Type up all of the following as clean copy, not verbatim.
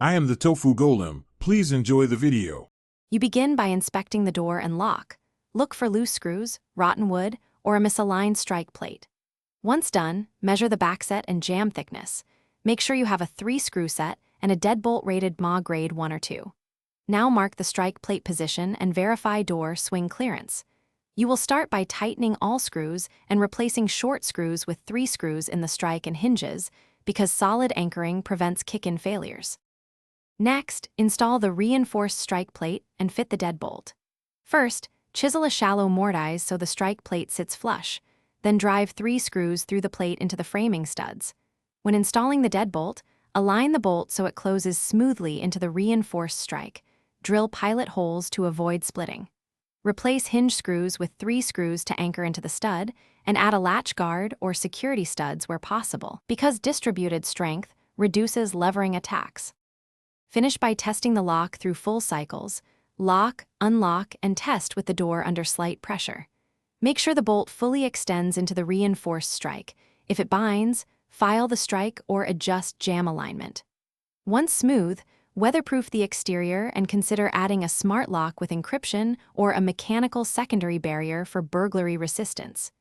I am the Tofu Golem. Please enjoy the video. You begin by inspecting the door and lock. Look for loose screws, rotten wood, or a misaligned strike plate. Once done, measure the backset and jamb thickness. Make sure you have a 3-screw set and a Deadbolt rated MA grade 1 or 2. Now mark the strike plate position and verify door swing clearance. You will start by tightening all screws and replacing short screws with 3 screws in the strike and hinges because solid anchoring prevents kick-in failures. Next, install the reinforced strike plate and fit the deadbolt. First, chisel a shallow mortise so the strike plate sits flush, then drive 3 screws through the plate into the framing studs. When installing the deadbolt, align the bolt so it closes smoothly into the reinforced strike. Drill pilot holes to avoid splitting. Replace hinge screws with 3 screws to anchor into the stud, and add a latch guard or security studs where possible, because distributed strength reduces levering attacks. Finish by testing the lock through full cycles. Lock, unlock, and test with the door under slight pressure. Make sure the bolt fully extends into the reinforced strike. If it binds, file the strike or adjust jamb alignment. Once smooth, weatherproof the exterior and consider adding a smart lock with encryption or a mechanical secondary barrier for burglary resistance.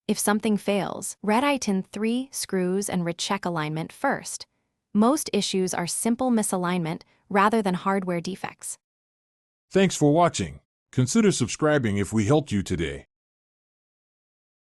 If something fails, red-tighten 3 screws and recheck alignment first. Most issues are simple misalignment rather than hardware defects. Thanks for watching. Consider subscribing if we helped you today.